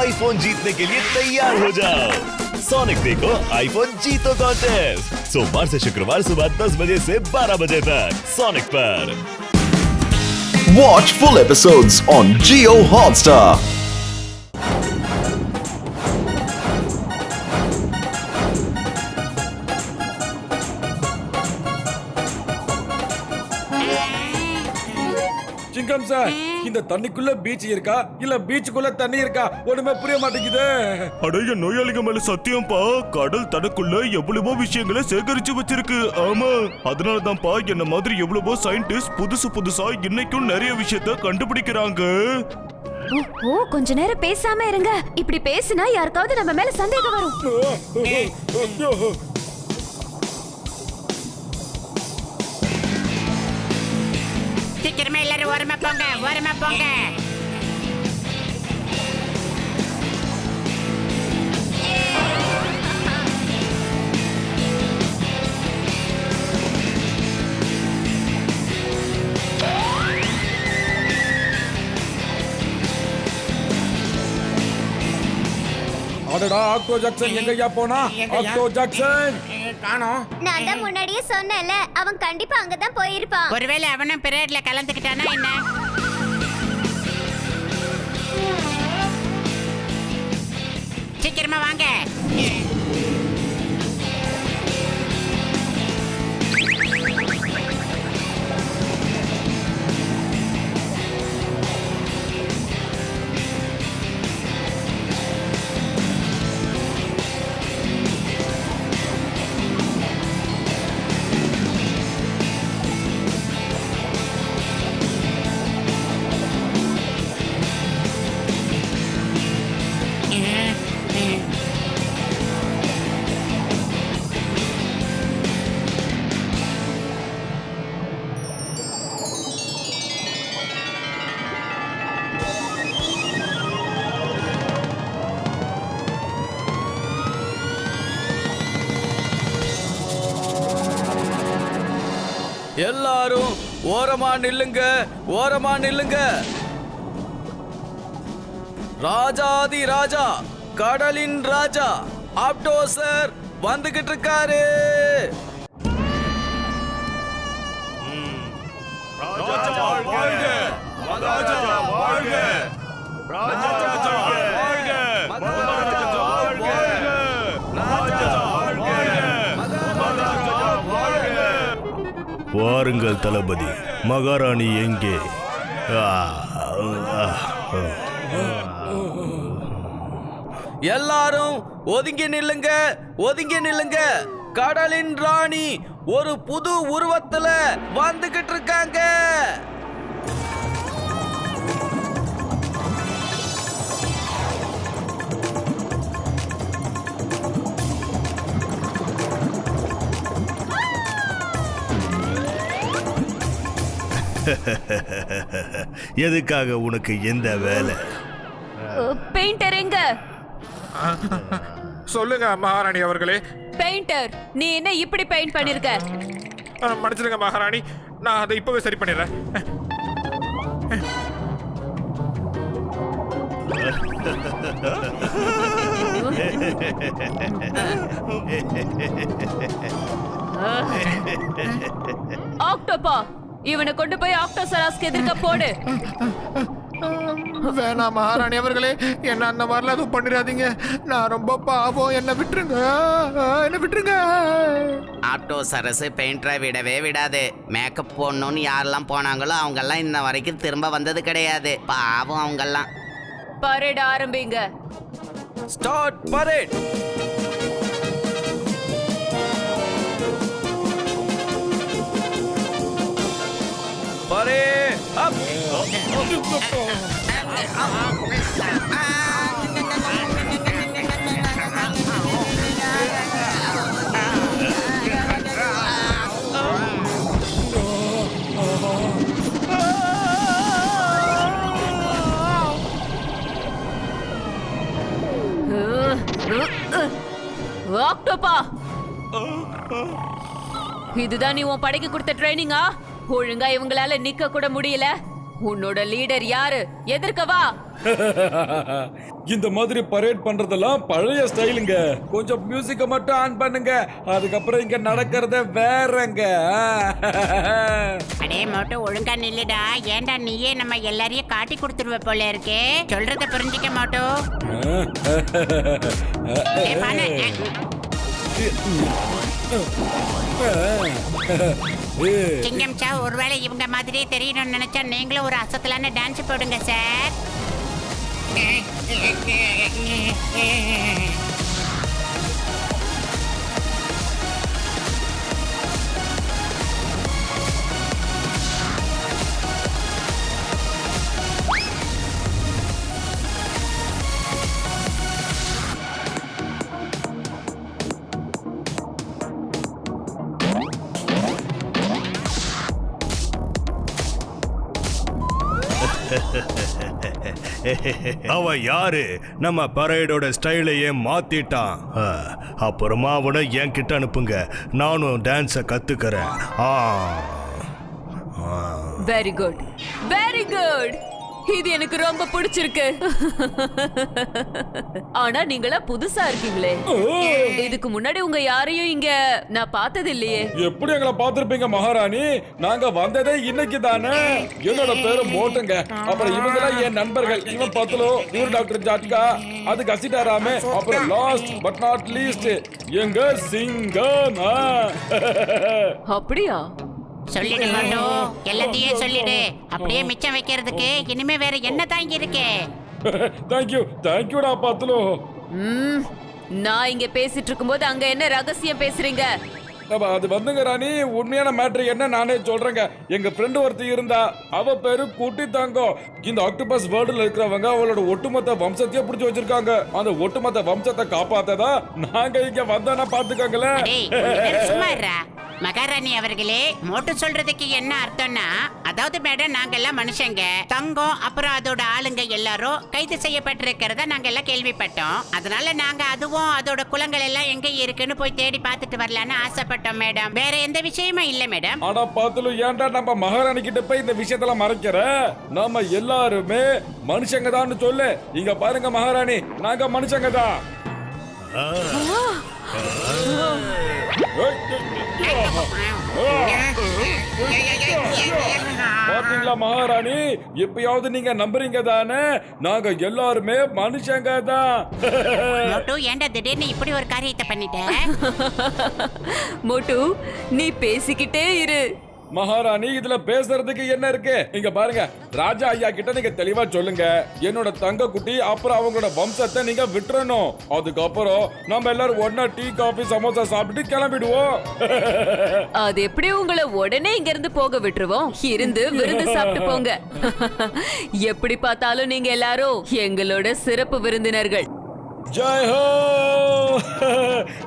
IPhone जीतने के लिए तैयार हो जाओ। सोनिक देखो आईफोन जीतो कॉन्टेस्ट सोमवार से शुक्रवार सुबह 10 बजे से 12 बजे तक सोनिक पर। Watch full episodes on Jio Hotstar. சிங்கம் சார், இந்த தண்ணிக்குள்ள பீச் இருக்கா இல்ல பீச்சுக்குள்ள தண்ணி இருக்கா ஒண்ணுமே புரிய மாட்டேங்குது. அடைய நோயாளிங்க மேல சத்தியம்பா, கடல் தனக்குள்ள எவ்வளவோ விஷயங்களை சேகரிச்சு வச்சிருக்கு. ஆமா, அதனாலதான்ப்பா என்ன மாதிரி எவ்வளவோ சயின்டிஸ்ட் புதுசா இன்னைக்கும் நிறைய விஷயத்த கண்டுபிடிக்கிறாங்க. ஓ, கொஞ்ச நேரம் பேசாம இருங்க. இப்படி பேசினா யாருக்காவது நம்ம மேல சந்தேகம் வரும். சீக்கிரமா எல்லாரும் ஓரமா போங்க. அடடா, ஆக்டோ ஜாக்சன் எங்கயா போனா? ஆக்டோ ஜாக்சன் காணோம். நான் தான் முன்னாடியே சொன்னேன்ல, அவன் கண்டிப்பா அங்கதான் போயிருப்பான். ஒருவேளை அவனும் பிரேயர்ல கலந்துக்கிட்டானா என்ன? சீக்கிரமா வாங்க. எல்லாரும் ஓரமா நில்லுங்க. ராஜாதி ராஜா, கடலின் ராஜா ஆப்டோ சார் வந்துகிட்டு இருக்காரு. வாருங்கள் தளபதி, மகாராணி எங்கே? எல்லாரும் ஒதுங்கி நில்லுங்க. கடலின் ராணி ஒரு புது உருவத்துல வந்துகிட்டு இருக்காங்க. எதுக்காக உனக்கு எந்த வேலை? பெயிண்டர் எங்க? சொல்லுங்க மகாராணி அவர்களே. பெயிண்டர், நீ என்ன இப்படி பெயிண்ட் பண்ணிருக்க? மன்னிச்சிடுங்க மகாராணி, நான் அதை இப்பவே சரி பண்ணிடுறேன். ஆக்டோபா, இவனை கொண்டு போய் ஆக்டோசராஸ்க்கு எதிர்க்க போடு. வேணாம் மகாராணி அவர்களே, என்ன அந்த மாதிரிலாம் எதுவும் பண்ணிடாதீங்க. நான் ரொம்ப பாவம், என்ன விட்டுருங்க. ஆப்டோ சரசு பெயிண்டரை விடவே விடாது. மேக்கப் போடணும்னு யாரெல்லாம் போனாங்களோ அவங்கெல்லாம் இன்ன வரைக்கும் திரும்ப வந்தது கிடையாது. பாவம் அவங்கெல்லாம். பரேட் ஆரம்பிங்க. Start parade. பரேட் அப். ஆக்டோபா, இதுதான் நீ உன் படைக்கு கொடுத்த ட்ரைனிங்கா? ஒழுங்கா இவங்களால நிக்க கூட முடியல. உன்னோட லீடர் யாரு? எதிர்க்க வா. இந்த மாதிரி பரேட் பண்றதெல்லாம் பழைய ஸ்டைலுங்க. கொஞ்சம் மியூசிக்க மட்டும் ஆன் பண்ணுங்க, அதுக்கப்புறம் இங்க நடக்கிறத வேறங்க. அடே மோட்டு ஒழுங்கா நில்லுடா. ஏன்டா நீயே நம்ம எல்லாரையும் காட்டி கொடுத்துருவ போல இருக்கே. சொல்றத புரிஞ்சுக்க மாட்டோ. சிங்கம் சா, ஒருவேளை இவங்க மாதிரியே தெரியணும்னு நினைச்சா நீங்களும் ஒரு அசத்தலான டான்ஸ் போடுங்க சார். அவன் யாரு? நம்ம பரேடோட ஸ்டைலையே மாத்திட்டான். அப்புறமா அவனை என் கிட்ட அனுப்புங்க, நானும் டான்ஸ கத்துக்கிறேன். Very good, very good. இது எனக்கு ரொம்ப பிடிச்சிருக்கு. ஆனா நீங்களா புதுசா இருக்கீங்களே. இதுக்கு முன்னாடி உங்க யாரையும் இங்க நான் பார்த்தது இல்லையே. எப்படி எங்களை பார்த்திருப்பீங்க மகாராணி? நாங்க வந்ததே இன்னைக்கு தானே. என்னோட பேரு மோட்டுங்க. அப்புறம் இவங்கெல்லாம் என் நண்பர்கள். இவன் பத்துலோ, இவர் டாக்டர் ஜாட்கா, அது கசிட்டாராமே, அப்புறம் லாஸ்ட் பட் நாட் லீஸ்ட் எங்க சிங்கம். அப்படியா? சொல்லிடு மோட்டு, எல்லாத்தையும் சொல்லிடு. அப்படியே மிச்சம் வைக்கிறதுக்கு இனிமே வேற என்ன தாங்கி இருக்கு? தேங்க்யூடா பத்துலோ. நான் இங்க பேசிட்டு இருக்கும்போது அங்க என்ன ரகசியம் பேசுறீங்க? அது வந்துங்க ராணி, உண்மையான மேட்ரு என்ன நானே சொல்றேங்க. எங்க ஃப்ரெண்டு ஒருத்தி இருந்தா, அவ பேரு குட்டி தங்கம். இந்த ஆக்டோபஸ் வேர்ல்டுல இருக்கிறவங்க அவளோட ஒட்டுமொத்த வம்சத்தையே பிடிச்சு வச்சிருக்காங்க. அந்த ஒட்டுமொத்த வம்சத்தை காப்பாத்ததா நாங்க இங்க வந்தானா பாத்துக்கோங்களேன். சும்மா மகாராணி அவர்களே, மோட்டு சொல்றதுக்கு என்ன அர்த்தம்னா, அதாவது மேடம், நாங்க எல்லாம் மனுஷங்க. தங்கம் அப்புறம் அதோட ஆளுங்க எல்லாரும் கைது செய்யப்பட்டிருக்கிறத நாங்க எல்லாம் கேள்விப்பட்டோம். அதனால நாங்க அதுவும் அதோட குலங்கள் எல்லாம் எங்க இருக்குன்னு போய் தேடி பார்த்துட்டு வரலான்னு ஆசைப்பட்டோம் மேடம். வேற எந்த விஷயமும் இல்ல மேடம். ஆனா பாத்துலும் ஏன்டா நம்ம மகாராணி கிட்ட போய் இந்த விஷயத்தெல்லாம் மறைக்கிற? நம்ம எல்லாருமே மனுஷங்க தான் சொல்லு. இங்க பாருங்க மகாராணி, நாங்க மனுஷங்க தான். பாத்தீங்களா மகாராணி, எப்பயாவது நீங்க நம்புறீங்க தானே? நாங்க எல்லாருமே மனுஷங்க தான். மோட்டு, ஏன்டா திடீர்னு இப்படி ஒரு காரியத்தை பண்ணிட்ட? மோட்டு, நீ பேசிக்கிட்டே இரு. மகாராணி, இதுல பேசுறதுக்கு என்ன இருக்கு? இங்க பாருங்க, ராஜா ஐயா கிட்ட நீங்க தெளிவா சொல்லுங்க, என்னோட தங்க குட்டி அப்புறம் அவங்களோட வம்சத்தை நீங்க விட்டுறணும். அதுக்கப்புறம் நம்ம எல்லாரும் ஒன்னா டீ காபி சமோசா சாப்பிட்டு கிளம்பிடுவோம். அது எப்படி உங்களை உடனே இங்க இருந்து போக விட்டுருவோம்? இருந்து விருந்து சாப்பிட்டு போங்க. எப்படி பார்த்தாலும் நீங்க எல்லாரும் எங்களோட சிறப்பு விருந்தினர்கள். ஜெய் ஹோ.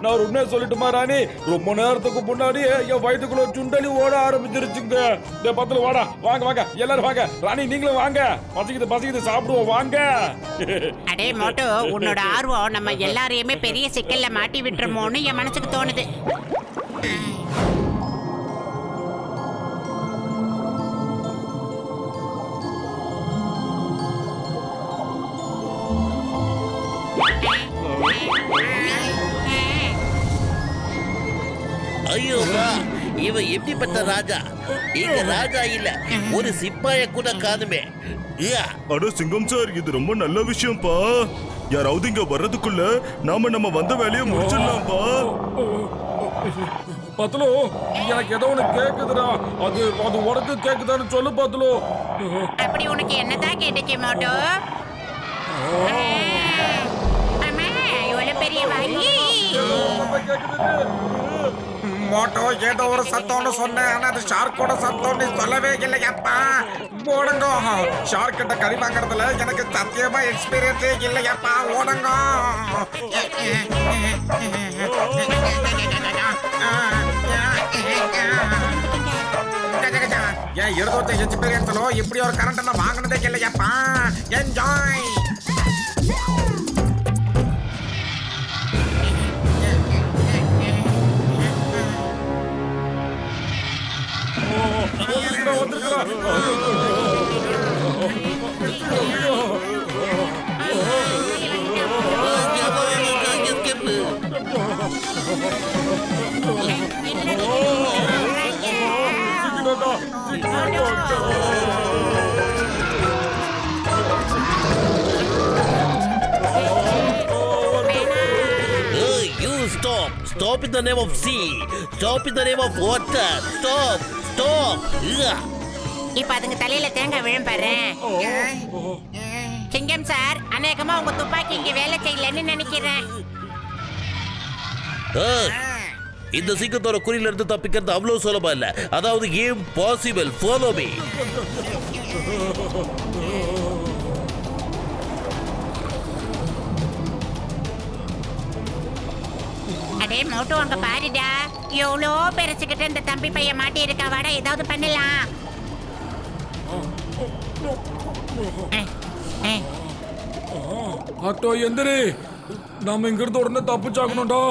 நான் உண்மையா சொல்லட்டுமா ராணி, ரொம்ப நேரத்துக்கு முன்னாடி என் வயிற்றுக்குள்ள சுண்டலி ஓட ஆரம்பிச்சிருச்சுங்க. இந்த பத்துல வாடா, வாங்க வாங்க எல்லாரும் வாங்க. ராணி நீங்களும் வாங்க, பசிக்குது சாப்பிடுவோம் வாங்க. அடே மோட்டு, உன்னோட ஆர்வம் நம்ம எல்லாரையுமே பெரிய சிக்கல்ல மாட்டி விட்டுருமோன்னு என் மனசுக்கு தோணுது. ஐயோப்பா, இவன் எப்படிப்பட்ட ராஜா? இங்க ராஜா இல்ல, ஒரு சிப்பாய கூட காணுமே. அட சிங்கம் சார், இது ரொம்ப நல்ல விஷயம்ப்பா. யாராவது இங்க வர்றதுக்குள்ள நம்ம வந்த வேலையை முடிச்சிடலாம்ப்பா. பத்துலோ, எனக்கு ஏதோ ஒண்ணு கேக்குதுடா. அது உனக்கு கேக்குதான்னு சொல்லு பத்துலோ. அப்படி உனக்கு என்னதான் கேட்டுச்சு மோட்டு? அம்மா, இவ்வளவு பெரிய வாங்கி மோட்டோ ஏதோ ஒரு சத்தம்னு சொன்னேன், ஆனா அது ஷார்க்கோட சத்தம் நீ சொல்லவே இல்லையாப்பா. ஓடுங்க, ஷார்க் கிட்ட கறி வாங்குறதுல எனக்கு சத்தியமா எக்ஸ்பீரியன்ஸே இல்லையாப்பா. ஓடுங்க. ஏன் 25 எக்ஸ்பீரியன்ஸ்லோ இப்படி ஒரு கரண்ட் நான் வாங்கினதே இல்லையாப்பா. Enjoy. வந்துருக்கலாம். சிக்கிட்டோம்டா, சிக்கிட்டோம்டா. You stop. Stop in the name of sea. Stop in the name of water. Stop. Stop. இப்ப அதுங்க தலையில தேங்காய் விழும் பாரு. சிங்கம் சார், அநேகமா உங்க துப்பாக்கி இங்க வேலை செய்யலன்னு நினைக்கிறேன். இந்த சிங்கத்தோட குறியில இருந்து தப்பிக்கிறது அவ்வளவு சுலபம் இல்ல. அதாவது impossible. Follow me. அடே மோட்டு அங்க பாருடா, எவ்வளோ பெருசுக்கிட்ட இந்த தம்பி பையன் மாட்டி இருக்கா. வாடா ஏதாவது பண்ணலாம். ஆக்டோ எந்திரி, நாம இங்க இருந்து உடனே தப்பிச்சாக்கணும்டா.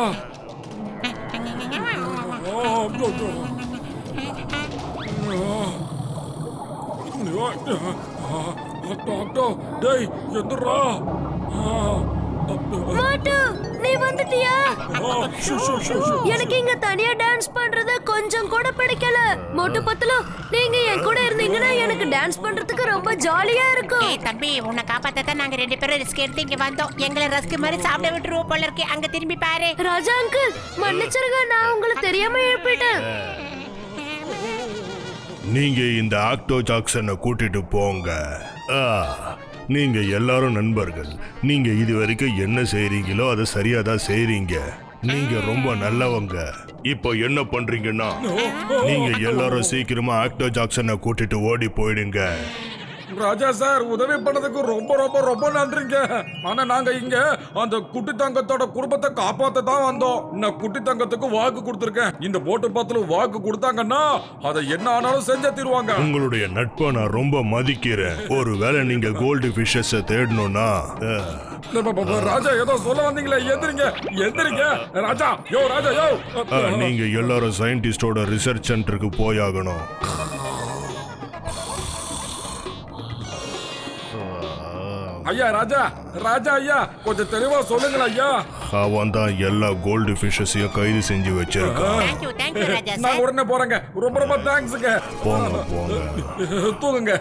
ஆக்டோ டேய் எந்திரா. மோட்டு நீ வந்துட்டியா? எனக்கு இங்க தனியா டான்ஸ் பண்றது கொஞ்சம் கூட பிடிக்கல. மோட்டு பத்தலு, நீங்க என் கூட இருந்தீங்கன்னா எனக்கு டான்ஸ் பண்றதுக்கு ரொம்ப ஜாலியா இருக்கும். ஏய் தம்பி, உன்னை காப்பாத்ததான் நாங்க 2 பேரும் ரிஸ்க் எடுத்து இங்க வந்தோம். எங்களை ரஸ்க் மாதிரி சாப்பிட விட்டுருவோம் போல இருக்கு. அங்க திரும்பி பாரு. ராஜா அங்கிள், மன்னிச்சிருங்க, நான் உங்களுக்கு தெரியாம எழுப்பிட்டேன். நீங்க இந்த ஆக்டோ ஜாக்சனை கூட்டிட்டு போங்க. நீங்க எல்லாரும் நண்பர்கள். நீங்க இது வரைக்கும் என்ன செய்றீங்களோ அதை சரியா தான் செய்றீங்க. நீங்க ரொம்ப நல்லவங்க. இப்போ என்ன பண்றீங்கன்னா, நீங்க எல்லாரும் சீக்கிரமா ஆக்டோ ஜாக்சனை கூட்டிட்டு ஓடி போயிடுங்க. ராஜா சார், உதவி பண்ணதுக்கு ரொம்ப ரொம்ப ரொம்ப நன்றிங்க. ஆனா நாங்க இங்க அந்த குட்டி தங்கத்தோட குடும்பத்தை காப்பாத்த தான் வந்தோம். நான் குட்டி தங்கத்துக்கு வாக்கு கொடுத்திருக்கேன். இந்த போட்டு பத்துல வாக்கு கொடுத்தாங்கன்னா அதை என்ன ஆனாலும் செஞ்சு தருவாங்க. உங்களுடைய நட்பை நான் ரொம்ப மதிக்கிறேன். ஒருவேளை நீங்க கோல்டு ஃபிஷஸ் தேடணும்னா ராஜா ஏதோ சொல்ல வந்தீங்களே, எந்திரிங்க எந்திரிங்க. ராஜா யோ, ராஜா யோ. நீங்க எல்லாரும் சயின்டிஸ்டோட ரிசர்ச் சென்டருக்கு போயாகணும். ஐயா ராஜா, ராஜா ஐயா, கொஞ்சம் தெளிவா சொல்லுங்களா ஐயா. அவன் தான் எல்லா கோல்டு ஃபிஷஸையும் கைது செஞ்சு வச்சிருக்கான். தேங்க்யூ ராஜா நான் சார். உடனே போறேங்க. ரொம்ப ரொம்ப தேங்க்ஸுங்க. போங்க போங்க. தூங்குங்க.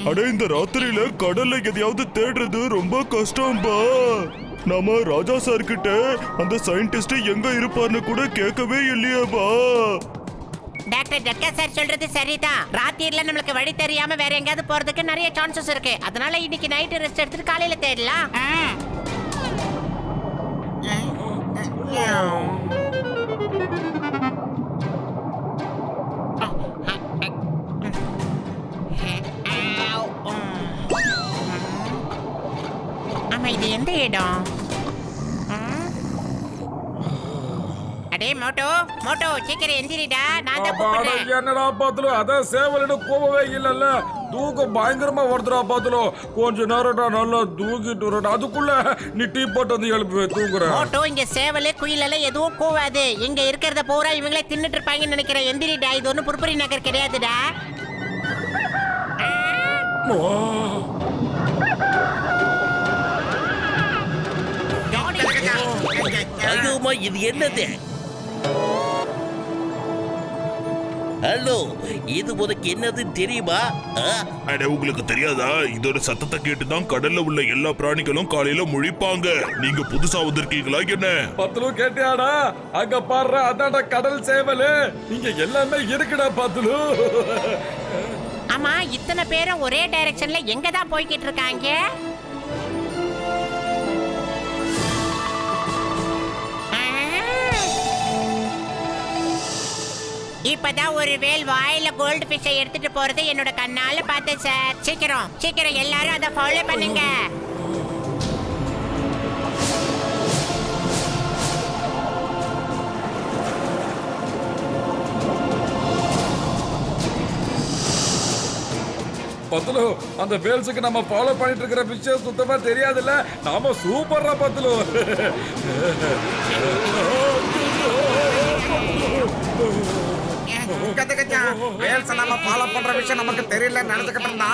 அட இந்த ராத்திரியில கடல்ல எதையாவது தேடுறது ரொம்ப கஷ்டம்பா. நாம ராஜா சார் கிட்ட அந்த சயின்டிஸ்ட் எங்க இருப்பார்னு கூட கேட்கவே இல்லையாபா. டாக்டர் ஜட்கா சார் சொல்றது சரிதான். ராத்திரில நம்மளுக்கு வழி தெரியாம வேற எங்கயாவது போறதுக்கு நிறைய சான்சஸ் இருக்கு. அதனால இன்னைக்கு நைட் ரெஸ்ட் எடுத்துட்டு காலையில தேடலாம். ஆமா, இது எந்த இடம்? அடே மோட்டோ, மோட்டோ சீக்கிரம் எந்திரிடா. நான் தான் கூப்பிடுறேன். என்னடா பாத்துலோ, அதான் சேவலின்னு கூவவே இல்லல்ல. தூக்கம் பயங்கரமா வருதுடா பாத்துலோ. கொஞ்ச நேரம்டா நல்லா தூக்கிட்டு வரடா. அதுக்குள்ள நீ டீ போட்டு வந்து எழுப்பி தூங்குற. மோட்டோ, இங்க சேவல் குயில் எல்லாம் எதுவும் கூவாது. இங்க இருக்கிறத பூரா இவங்களே தின்னுட்டு இருப்பாங்கன்னு நினைக்கிறேன். எந்திரிடா, இது ஒன்னும் புர்புரி நகர் கிடையாதுடா. ஐயோமா, இது என்னது? ஹலோ, இது உனக்கு என்னது தெரியுமா? அட, உங்களுக்கு தெரியாதா? இதோட சத்தத்தை கேட்டுதான் கடல்ல உள்ள எல்லா பிராணிகளும் காலையில முழிப்பாங்க. நீங்க புதுசா வந்திருக்கீங்களா என்ன? பத்துலு கேட்டியாடா? அங்க பாடுற அதான்டா கடல் சேவல். இங்க எல்லாமே இருக்குடா பத்துலு. ஆமா, இத்தனை பேரும் ஒரே டைரக்ஷன்ல எங்க தான் போய்கிட்டு இருக்காங்க? இப்பதான் ஒரு வேல் வாயில கோல்டு ஃபிஷை எடுத்துட்டு போறது என்னோட கண்ணால பார்த்தேன் சார். சீக்கிரம் சீக்கிரம் எல்லாரும் அதை ஃபாலோ பண்ணுங்க. பத்துலு, அந்த வேல்ஸுக்கு நம்ம ஃபாலோ பண்ணிட்டு இருக்கிற விஷயம் சுத்தமா தெரியாதுல்ல. நாம சூப்பர்ரா பத்துலு. கஜகஜா வேல்ஸ் நம்ம ஃபாலோ பண்ற விஷயம் நமக்கு தெரியல நினைச்சுக்கிட்டு இருந்தா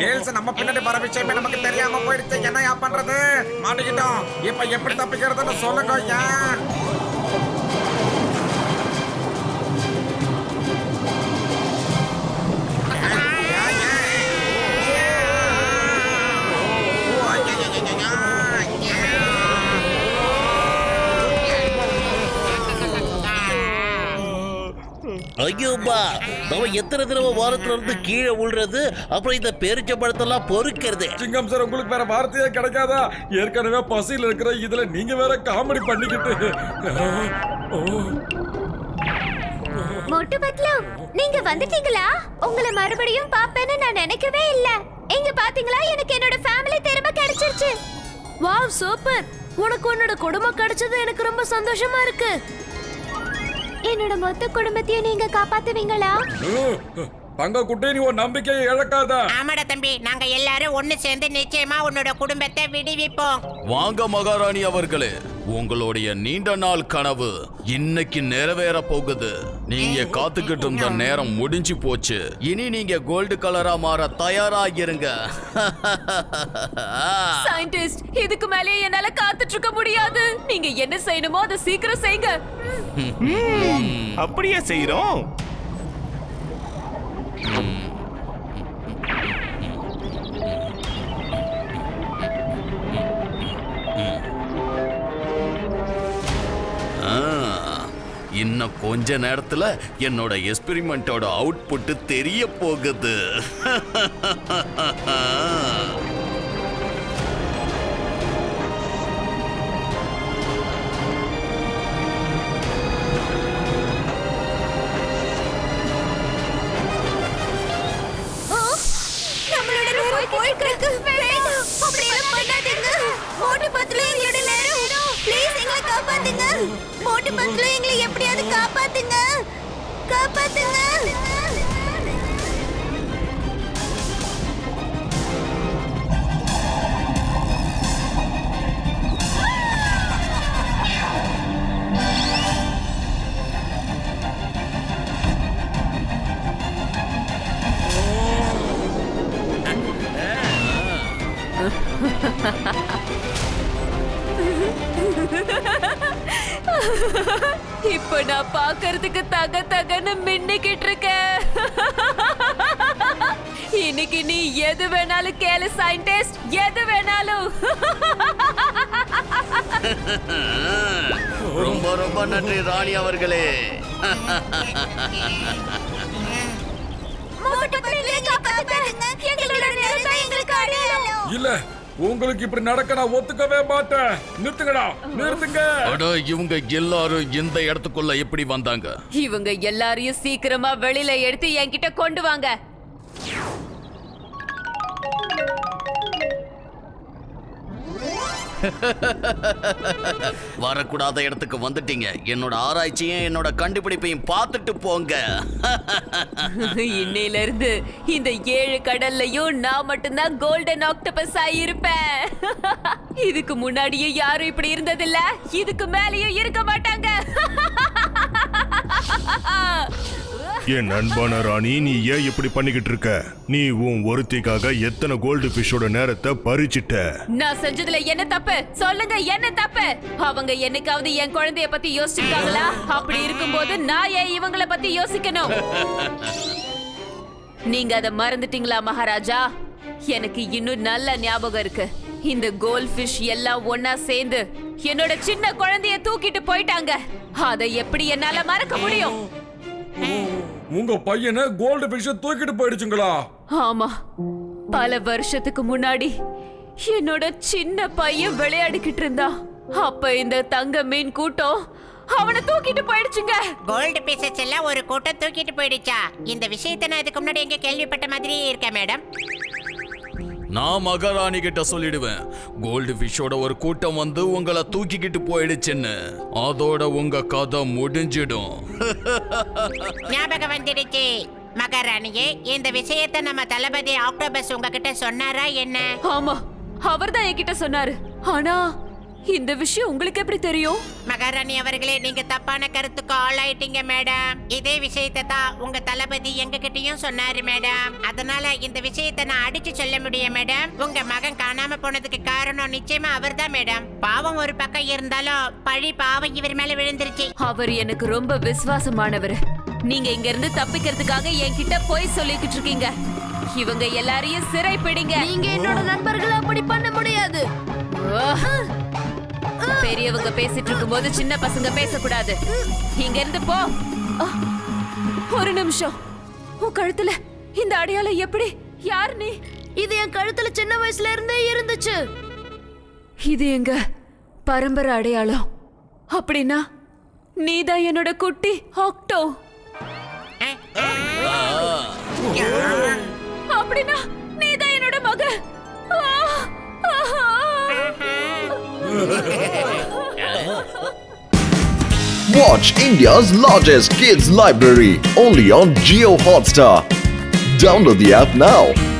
வேல்ஸ் நம்ம பின்னாடி வர விஷயமே நமக்கு தெரியாம போயிடுச்சு. என்னையா பண்றது? மாட்டிக்கிட்டோம். இப்ப எப்படி தப்பிக்கிறதுன்னு சொல்லுங்க ஐயா. ஐயோப்பா, நம்ம எத்தனை தடவை வாரத்துல இருந்து கீழே விழுறது, அப்புறம் இந்த பெருச்சம்பழத்தெல்லாம் பொறுக்கிறது. சிங்கம் சார், உங்களுக்கு வேற வார்த்தையே கிடைக்காதா? ஏற்கனவே பசியில் இருக்கிற இதுல நீங்க வேற காமெடி பண்ணிக்கிட்டு. மொட்டு பத்லு, நீங்க வந்துட்டீங்களா? உங்களை மறுபடியும் பாப்பேன்னு நான் நினைக்கவே இல்ல. இங்க பாத்தீங்களா, எனக்கு என்னோட ஃபேமிலி திரும்ப கிடைச்சிருச்சு. Wow, super. உனக்கு உன்னோட குடும்பம் கிடைச்சது எனக்கு ரொம்ப சந்தோஷமா இருக்கு. என்னோட மொத்த குடும்பத்தையும் நீங்க காப்பாத்துவீங்களா? தங்க குட்டி, நீ ஒரு நம்பிக்கையை இழக்காத. ஆமாடா தம்பி, நாங்க எல்லாரும் ஒண்ணு சேர்ந்து நிச்சயமா உன்னோட குடும்பத்தை விடுவிப்போம். வாங்க மகாராணி அவர்களே, உங்களுடைய நீண்ட நாள் கனவு இன்னைக்கு நிறைவேற போகுது. நீங்க காத்துக்கிட்டு இருந்த நேரம் முடிஞ்சு போச்சு. இனி நீங்க கோல்டு கலரா மாற தயாரா இருங்க. சயின்டிஸ்ட், இதுக்கு மேலே என்னால காத்துட்டு இருக்க முடியாது. நீங்க என்ன செய்யணுமோ அதை சீக்கிரம் செய்யுங்க. அப்படியே செய்றோம். இன்னும் கொஞ்ச நேரத்துல என்னோட எக்ஸ்பெரிமெண்டோட அவுட்புட் தெரிய போகுது. மோட்டு பத்லு, எங்களை எப்படியாவது காப்பாத்துங்க, காப்பாத்துங்க. இப்ப நான் பாக்குறதுக்கு தக தகன்னு மின்னிக்கிட்டு இருக்கேன். இன்னைக்கு நீ எது வேணாலும் கேளு சயின்டிஸ்ட், எது வேணாலும். ரொம்ப ரொம்ப நன்றி ராணி அவர்களே. இல்ல, உங்களுக்கு இப்படி நடக்க நான் ஒத்துக்கவே மாட்டேன். நிறுத்துங்கடா, நிறுத்துங்க. அட, இவங்க எல்லாரும் இந்த இடத்துக்குள்ள எப்படி வந்தாங்க? இவங்க எல்லாரையும் சீக்கிரமா வெளியில எடுத்து என்கிட்ட கொண்டு வாங்க. வரக்கூடாத இடத்துக்கு வந்துட்டீங்க. என்னோட ஆராய்ச்சியும் என்னோட கண்டுபிடிப்பையும் பார்த்துட்டு போங்க. இன்னையில இருந்து இந்த 7 கடல்லையும் நான் மட்டும்தான் கோல்டன் ஆக்டோபஸ் ஆயிருப்பேன். இதுக்கு முன்னாடியே யாரும் இப்படி இருந்ததில்ல, இதுக்கு மேலேயும் இருக்க மாட்டாங்க. என் அன்பான ராணி, நீ ஏன் இப்படி பண்ணிக்கிட்டு இருக்க? நீ உன் ஒருத்திக்காக எத்தனை கோல்டு ஃபிஷோட நேரத்தை பறிச்சிட்ட. நான் செஞ்சதுல என்ன தப்பு? சொல்லுங்க, என்ன தப்பு? அவங்க என்னைக்காவது என் குழந்தைய பத்தி யோசிச்சிருக்காங்களா? அப்படி இருக்கும்போது நான் ஏன் இவங்கள பத்தி யோசிக்கணும்? நீங்க அதை மறந்துட்டீங்களா மகாராஜா? எனக்கு இன்னும் நல்ல ஞாபகம் இருக்கு. இந்த கோல்ட் ஃபிஷ் எல்லாம் ஒன்னா சேர்ந்து என்னோட சின்ன குழந்தைய தூக்கிட்டு போயிட்டாங்க. அதை எப்படி என்னால மறக்க முடியும்? உங்க பையனை கோல்டு ஃபிஷ் தூக்கிட்டு போயிடுச்சுங்களா? ஆமா, பல வருஷத்துக்கு முன்னாடி என்னோட சின்ன பையன் விளையாடிக்கிட்டு இருந்தா. அப்ப இந்த தங்க மீன் கூட்டம் அவனை தூக்கிட்டு போயிடுச்சுங்க. கோல்டு பீசஸ் எல்லாம் ஒரு கூட்டம் தூக்கிட்டு போயிடுச்சா? இந்த விஷயத்தை நான் இதுக்கு முன்னாடி எங்க கேள்விப்பட்ட மாதிரியே இருக்கேன் மேடம். நான் மகாராணி கிட்ட சொல்லிடுவேன், கோல்டு ஃபிஷோட ஒரு கூட்டம் வந்து உங்களை தூக்கிக்கிட்டு போயிடுச்சுன்னு. அதோட உங்க கதை முடிஞ்சிடும். ஞாபகம் வந்துடுச்சு. மகாராணியே, இந்த விஷயத்தை நம்ம தளபதி ஆக்டோபஸ் உங்ககிட்ட சொன்னாரா என்ன? ஆமா, அவர்தான் என்கிட்ட சொன்னாரு. ஆனா இந்த விஷயம் உங்களுக்கு எப்படி தெரியும்? மகாராணி அவர்களே, நீங்க தப்பான கருத்துக்கு ஆளாயிட்டீங்க மேடம். இதே விஷயத்தை தான் உங்க தளபதி எங்க கிட்டயும் சொன்னாரு மேடம். அதனால இந்த விஷயத்தை நான் அடிச்சு சொல்ல முடியும் மேடம். உங்க மகன் காணாம போனதுக்கு காரணம் நிச்சயமா அவர்தான் மேடம். பாவம் ஒரு பக்கம் இருந்தாலும் பழி பாவம் இவர் மேல விழுந்துருச்சு. அவர் எனக்கு ரொம்ப விசுவாசமானவர். நீங்க இங்க இருந்து தப்பிக்கிறதுக்காக என்கிட்ட போய் சொல்லிக்கிட்டு இருக்கீங்க. இவங்க எல்லாரையும் சிறை பிடிங்க. நீங்க என்னோட நண்பர்கள் அப்படி பண்ண முடியாது. பெரியவங்க பேசிட்டு இருக்கும்போது சின்ன பசங்க பேசக்கூடாது. இங்க இருந்து போ. ஒரு நிமிஷம். உன் கழுத்துல இந்த அடையாளம் எப்படி? யார் நீ? இது என் கழுத்துல சின்ன வயசுல இருந்தே இருந்துச்சு. இது எங்க பரம்பரை அடையாளம். அப்படின்னா நீதான் என்னோட குட்டி ஆக்டோ. அப்படின்னா நீதான் என்னோட மக. Watch India's largest kids library only on Jio Hotstar. Download the app now.